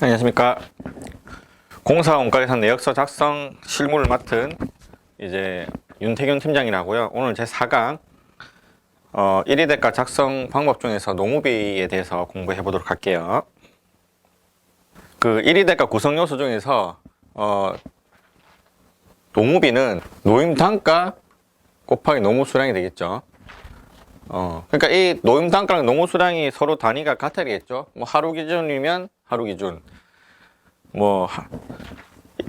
안녕하십니까. 공사 원가계산 내역서 작성 실무를 맡은 이제 윤태균 팀장이라고요. 오늘 제 4강 1위 대가 작성 방법 중에서 노무비에 대해서 공부해 보도록 할게요. 그 1위 대가 구성 요소 중에서 노무비는 노임 단가 곱하기 노무 수량이 되겠죠. 그러니까 이 노임 단가랑 노무 수량이 서로 단위가 같아야 되겠죠. 뭐 하루 기준이면 하루 기준, 뭐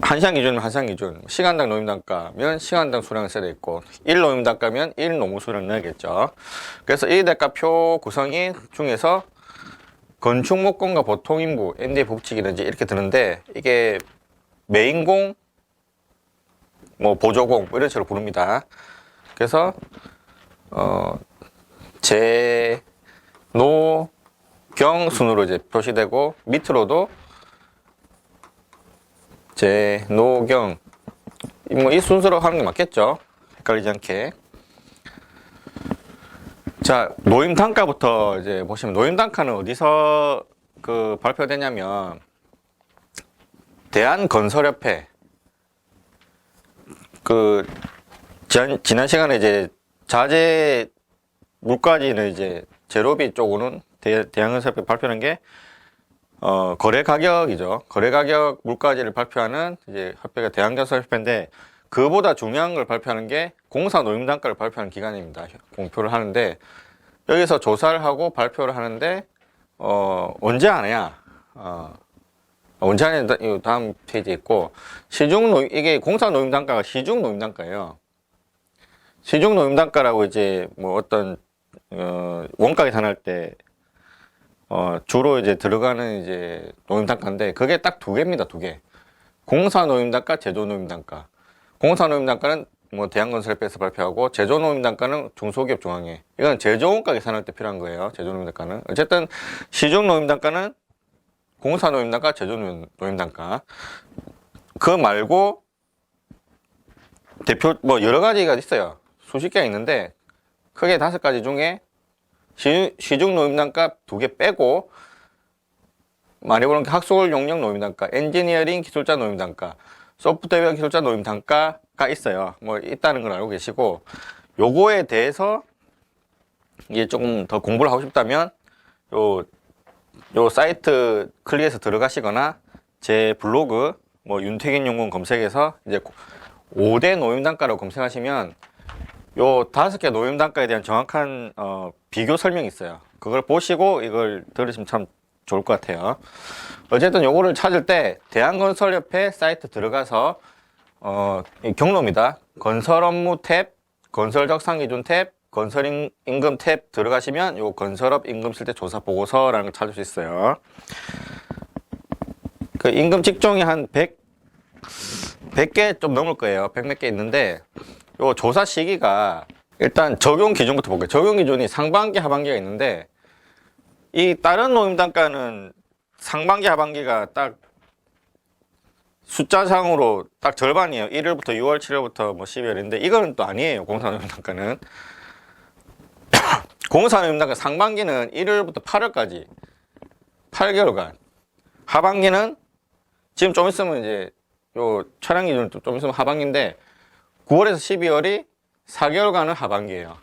한 시간 기준이면 한 시간 기준, 시간당 노임 단가면 시간당 수량을 써야 되겠고, 1 노임 단가면 1 노무 수량을 넣어야겠죠. 그래서 이 대가표 구성이 중에서 건축 목공과 보통 인부, ND 북치기든지 이렇게 드는데, 이게 매인공, 뭐 보조공 이런 식으로 부릅니다. 그래서 제, 노, 경 순으로 이제 표시되고, 밑으로도 제, 노, 경, 뭐 이 순서로 하는 게 맞겠죠? 헷갈리지 않게. 자, 노임 단가부터 이제 보시면, 노임 단가는 어디서 그 발표되냐면, 대한건설협회, 그 지난 시간에 이제 자재 물가지는 이제 제로비 쪽으로는 대한건설협회 발표하는 게 거래 가격이죠. 거래 가격 물가지를 발표하는 이제 협회가 대한건설협회인데, 그보다 중요한 걸 발표하는 게 공사 노임 단가를 발표하는 기관입니다. 공표를 하는데, 여기서 조사를 하고 발표를 하는데 언제 하느냐? 언제 하느냐, 이 다음 페이지에 있고, 시중 노임, 이게 공사 노임 단가가 시중 노임 단가예요. 시중 노임 단가라고 이제 뭐 어떤 원가 계산할 때 주로 이제 들어가는 이제 노임 단가인데, 그게 딱 두 개입니다. 두 개. 공사 노임 단가, 제조 노임 단가. 공사 노임 단가는 뭐 대한건설협회에서 발표하고, 제조 노임 단가는 중소기업 중앙회. 이건 제조 원가 계산할 때 필요한 거예요. 제조 노임 단가는. 어쨌든 시중 노임 단가는 공사 노임 단가, 제조 노임 단가. 그 말고 대표 뭐 여러 가지가 있어요. 수십 개가 있는데, 크게 5가지 중에 시중 노임 단가 2개 빼고, 많이 보는 게 학술 용역 노임 단가, 엔지니어링 기술자 노임 단가, 소프트웨어 기술자 노임 단가가 있어요. 뭐 있다는 걸 알고 계시고, 요거에 대해서 이게 조금 더 공부를 하고 싶다면 요 사이트 클릭해서 들어가시거나, 제 블로그 뭐 윤태균 연구원 검색해서 이제 5대 노임 단가라고 검색하시면 요 5개 노임 단가에 대한 정확한 비교 설명이 있어요. 그걸 보시고 이걸 들으시면 참 좋을 것 같아요. 어쨌든 요거를 찾을 때 대한건설협회 사이트 들어가서 경로입니다. 건설 업무 탭, 건설 적상 기준 탭, 건설 임금 탭 들어가시면 요 건설업 임금 실태 조사 보고서라는 걸 찾을 수 있어요. 그 임금 직종이 한 100개 좀 넘을 거예요. 100 몇 개 있는데, 요 조사 시기가, 일단 적용 기준부터 볼게요. 적용 기준이 상반기, 하반기가 있는데, 이 다른 노임 단가는 상반기, 하반기가 딱 숫자상으로 딱 절반이에요. 1월부터 6월, 7월부터 뭐 12월인데, 이거는 또 아니에요. 공사 노임 단가는. 공사 노임 단가 상반기는 1월부터 8월까지 8개월간, 하반기는 지금 좀 있으면 이제 요 촬영 기준 좀 있으면 하반기인데, 9월에서 12월이 4개월간은 하반기예요.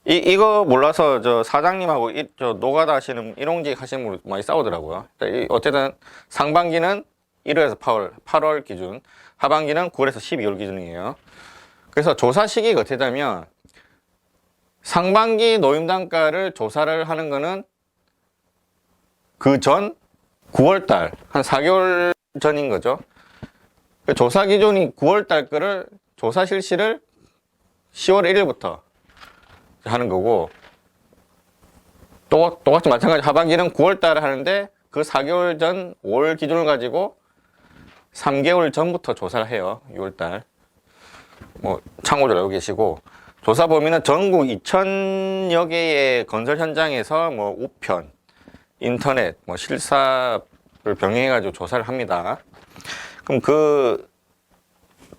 이거 몰라서 저 사장님하고 저 노가다 하시는 일용직 하시는 분 많이 싸우더라고요. 어쨌든 상반기는 1월에서 8월 기준, 하반기는 9월에서 12월 기준이에요. 그래서 조사 시기가 어떻게 되면, 상반기 노임 단가를 조사를 하는 거는 그 전 9월달, 한 4개월 전인 거죠. 조사 기준이 9월달 거를, 조사 실시를 10월 1일부터 하는 거고, 똑같이 마찬가지 하반기는 9월달에 하는데, 그 4개월 전 5월 기준을 가지고 3개월 전부터 조사를 해요. 6월달. 뭐 참고로 알고 계시고, 조사 범위는 전국 2,000여 개의 건설 현장에서 뭐 우편, 인터넷, 뭐 실사를 병행해가지고 조사를 합니다. 그럼 그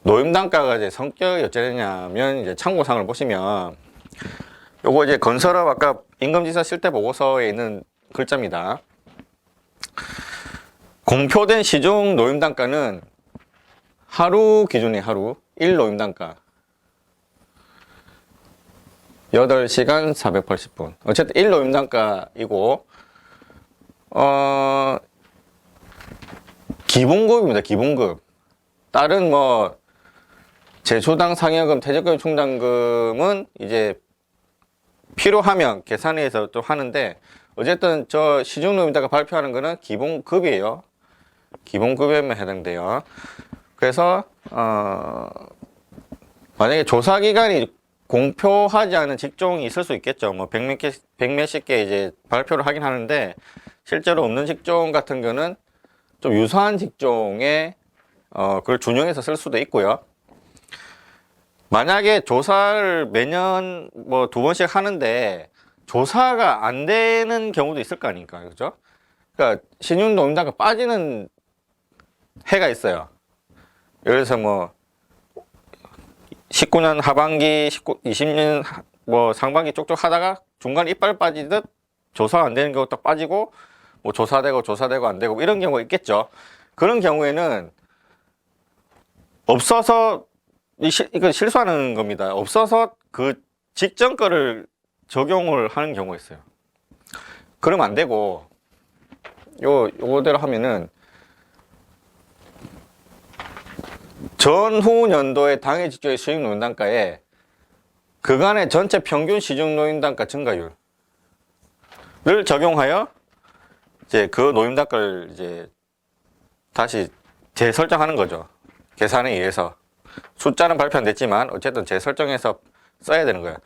노임 단가가 이제 성격이 어쩌냐면, 이제 참고사항을 보시면, 요거 이제 건설업 아까 임금지사 실태 보고서에 있는 글자입니다. 공표된 시중 노임단가는 하루 기준이 하루 1노임단가 8시간 480분. 어쨌든 1노임단가이고 기본급입니다. 기본급. 다른 뭐 제초당 상여금, 퇴직금, 충당금은 이제 필요하면 계산해서 또 하는데, 어쨌든 저 시중노임단가 발표하는 거는 기본급이에요. 기본급에만 해당돼요. 그래서 만약에 조사기간이 공표하지 않은 직종이 있을 수 있겠죠. 뭐 백몇십 개 이제 발표를 하긴 하는데, 실제로 없는 직종 같은 거는 좀 유사한 직종에 그걸 준용해서 쓸 수도 있고요. 만약에 조사를 매년 뭐 2번씩 하는데 조사가 안 되는 경우도 있을 거 아닙니까? 그죠? 그러니까 신용노임단가 빠지는 해가 있어요. 예를 들어서 뭐 19년 하반기, 20년 뭐 상반기 쪽쪽 하다가 중간에 이빨 빠지듯 조사가 안 되는 경우 딱 빠지고, 뭐 조사되고 안 되고 이런 경우가 있겠죠. 그런 경우에는 없어서 이거 실수하는 겁니다. 없어서 그 직전 거를 적용을 하는 경우가 있어요. 그러면 안 되고, 요거대로 하면은 전후 연도의 당해 직종의 수익 노임단가에 그간의 전체 평균 시중 노임단가 증가율을 적용하여 이제 그 노임단가를 이제 다시 재설정하는 거죠. 계산에 의해서. 숫자는 발표 안 됐지만 어쨌든 재설정해서 써야 되는 거예요.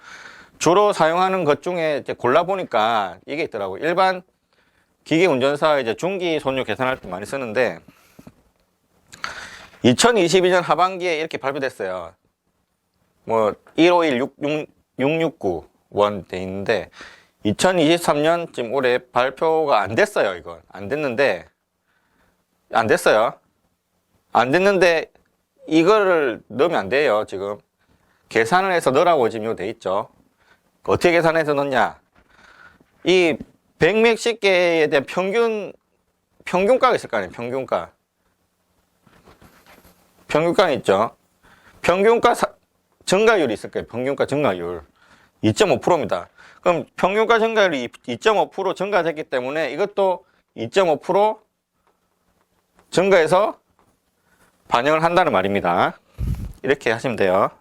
주로 사용하는 것 중에 이제 골라보니까 이게 있더라고요. 일반 기계 운전사 이제 중기 손료 계산할 때 많이 쓰는데, 2022년 하반기에 이렇게 발표됐어요. 뭐 151-669 원 돼 있는데, 2023년 지금 올해 발표가 안 됐어요. 이건 안 됐는데, 이거를 넣으면 안 돼요. 지금 계산을 해서 넣으라고 지금 이거 돼 있죠. 어떻게 계산해서 넣냐? 이 백몇십 개에 대한 평균가가 있을 거 아니에요. 평균가 있죠. 평균가 증가율이 있을 거예요. 평균가 증가율 2.5%입니다. 그럼 평균가 증가율이 2.5% 증가됐기 때문에 이것도 2.5% 증가해서 반영을 한다는 말입니다. 이렇게 하시면 돼요.